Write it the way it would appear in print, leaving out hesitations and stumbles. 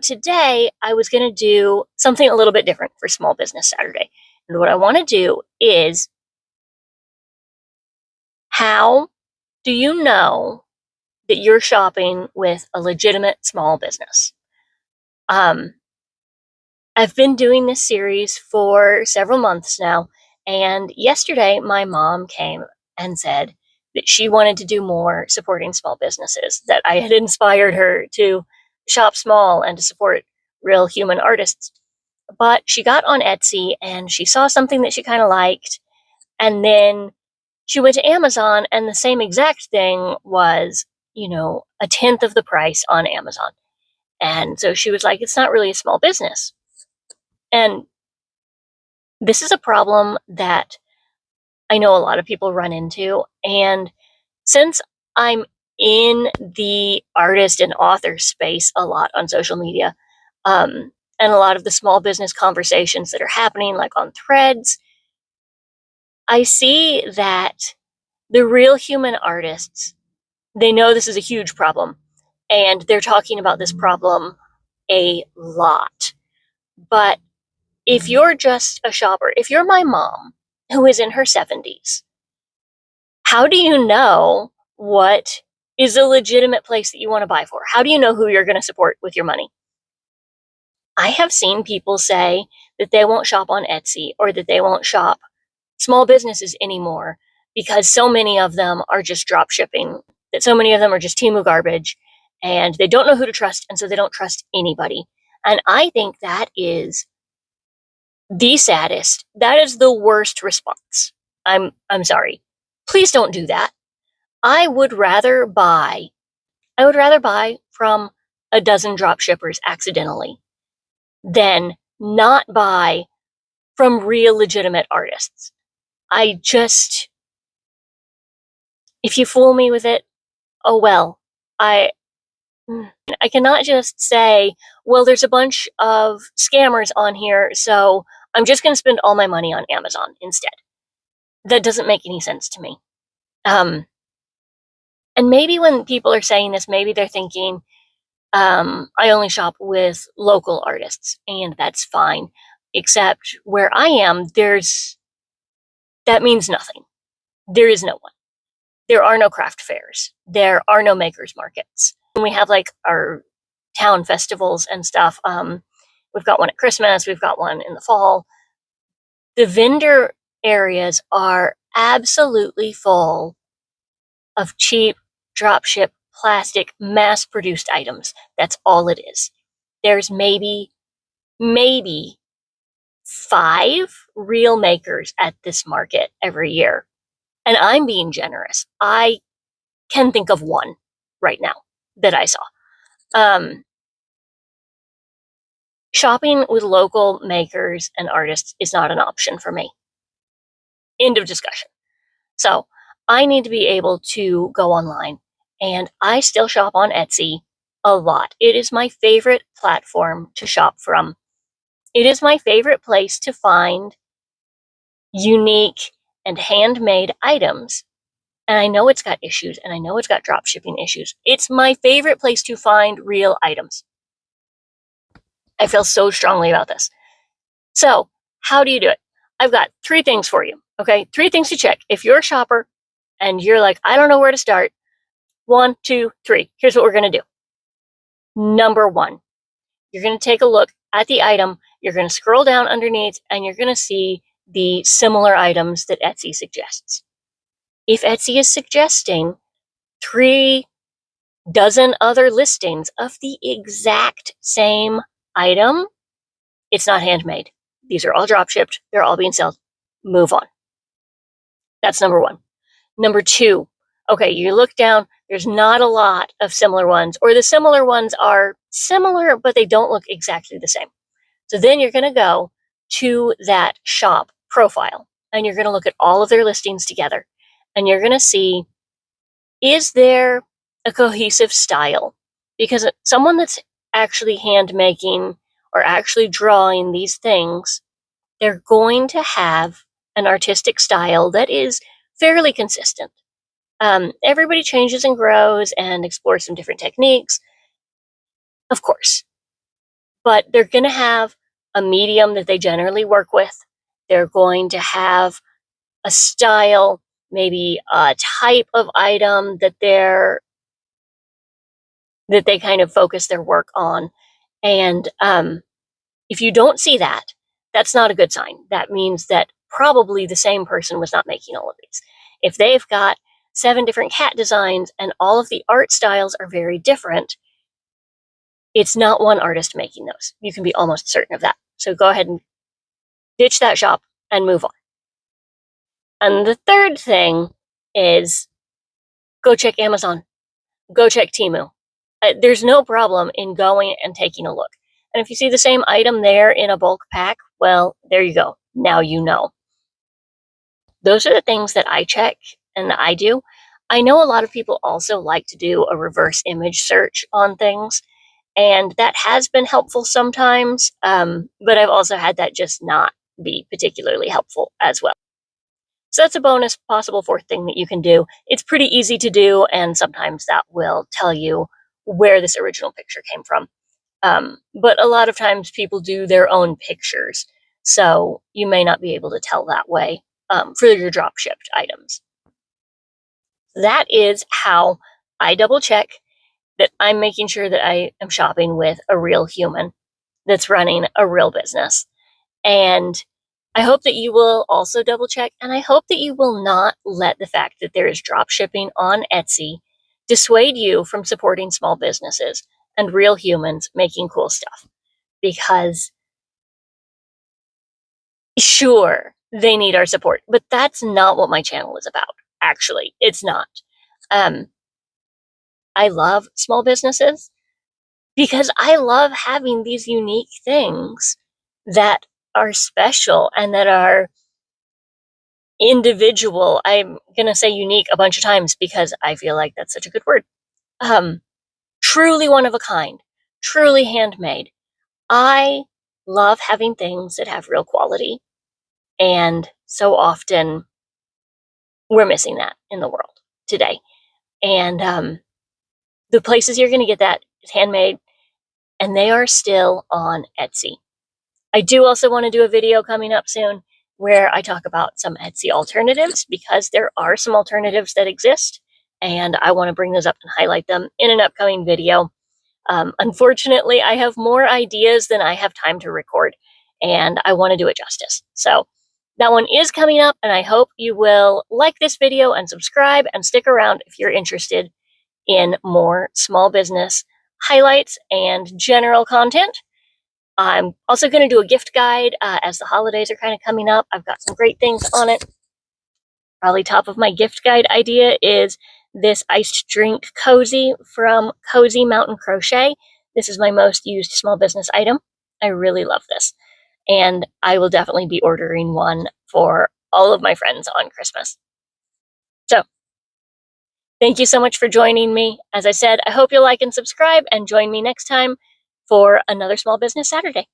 Today, I was going to do something a little bit different for Small Business Saturday. And what I want to do is, how do you know that you're shopping with a legitimate small business? Um, I've been doing this series for several months now, and yesterday my mom came and said that she wanted to do more supporting small businesses, that I had inspired her to shop small and to support real human artists. But she got on Etsy and she saw something that she kind of liked, and then she went to Amazon and the same exact thing was, a tenth of the price on Amazon. And so she was like, it's not really a small business. And this is a problem that I know a lot of people run into. And since I'm in the artist and author space a lot on social media, and a lot of the small business conversations that are happening, like on threads, I see that the real human artists, they know this is a huge problem, and they're talking about this problem a lot. But if you're just a shopper, if you're my mom, who is in her 70s, how do you know what is a legitimate place that you want to buy for? How do you know who you're going to support with your money? I have seen people say that they won't shop on Etsy or that they won't shop small businesses anymore because so many of them are just drop shipping, that so many of them are just Temu garbage, and they don't know who to trust, and so they don't trust anybody. And I think that is the saddest. That is the worst response. I'm sorry. Please don't do that. I would rather buy from a dozen drop shippers accidentally than not buy from real legitimate artists. If you fool me with it, oh well. I cannot just say, well, there's a bunch of scammers on here, so I'm just going to spend all my money on Amazon instead. That doesn't make any sense to me. And maybe when people are saying this, maybe they're thinking, I only shop with local artists, and that's fine. Except where I am, that means nothing. There is no one. There are no craft fairs. There are no makers markets. And we have like our town festivals and stuff. We've got one at Christmas. We've got one in the fall. The vendor areas are absolutely full of cheap dropship plastic mass-produced items. That's all it is. There's maybe 5 real makers at this market every year. And I'm being generous. I can think of one right now that I saw. Shopping with local makers and artists is not an option for me. End of discussion. So I need to be able to go online, and I still shop on Etsy a lot. It is my favorite platform to shop from. It is my favorite place to find unique and handmade items. And I know it's got issues, and I know it's got drop shipping issues. It's my favorite place to find real items. I feel so strongly about this. So, how do you do it? I've got 3 things for you, okay? 3 things to check. If you're a shopper and you're like, I don't know where to start, 1, 2, 3. Here's what we're going to do. Number 1, you're going to take a look at the item. You're going to scroll down underneath, and you're going to see the similar items that Etsy suggests. If Etsy is suggesting 3 dozen other listings of the exact same item, it's not handmade. These are all drop shipped. They're all being sold. Move on. That's number 1. Number 2, okay, you look down, there's not a lot of similar ones, or the similar ones are similar, but they don't look exactly the same. So then you're going to go to that shop profile, and you're going to look at all of their listings together, and you're going to see, is there a cohesive style? Because someone that's actually hand making or actually drawing these things, they're going to have an artistic style that is fairly consistent. Everybody changes and grows and explores some different techniques, of course. but they're going to have a medium that they generally work with. They're going to have a style, maybe a type of item that they kind of focus their work on. And if you don't see that, that's not a good sign. That means that probably the same person was not making all of these. If they've got 7 different cat designs and all of the art styles are very different, it's not one artist making those. You can be almost certain of that. So go ahead and ditch that shop and move on. And the third thing is go check Amazon, go check Temu. There's no problem in going and taking a look. And if you see the same item there in a bulk pack, well, there you go. Now you know. Those are the things that I check and I do. I know a lot of people also like to do a reverse image search on things, and that has been helpful sometimes, but I've also had that just not be particularly helpful as well. So that's a bonus possible fourth thing that you can do. It's pretty easy to do, and sometimes that will tell you where this original picture came from. But a lot of times people do their own pictures, so you may not be able to tell that way for your drop shipped items. That is how I double check that I'm making sure that I am shopping with a real human that's running a real business. And I hope that you will also double check, and I hope that you will not let the fact that there is drop shipping on Etsy dissuade you from supporting small businesses and real humans making cool stuff. Because sure, they need our support, but that's not what my channel is about. Actually, it's not. I love small businesses because I love having these unique things that are special and that are individual. I'm going to say unique a bunch of times because I feel like that's such a good word. Truly one of a kind, truly handmade. I love having things that have real quality, and so often we're missing that in the world today. And the places you're going to get that is Handmade, and they are still on Etsy. I do also want to do a video coming up soon where I talk about some Etsy alternatives, because there are some alternatives that exist, and I want to bring those up and highlight them in an upcoming video. Unfortunately, I have more ideas than I have time to record, and I want to do it justice. So that one is coming up, and I hope you will like this video and subscribe and stick around if you're interested in more small business highlights and general content. I'm also going to do a gift guide as the holidays are kind of coming up. I've got some great things on it. Probably top of my gift guide idea is this iced drink cozy from Cozy Mountain Crochet. This is my most used small business item. I really love this, and I will definitely be ordering one for all of my friends on Christmas. So thank you so much for joining me. As I said, I hope you'll like and subscribe and join me next time for another Small Business Saturday.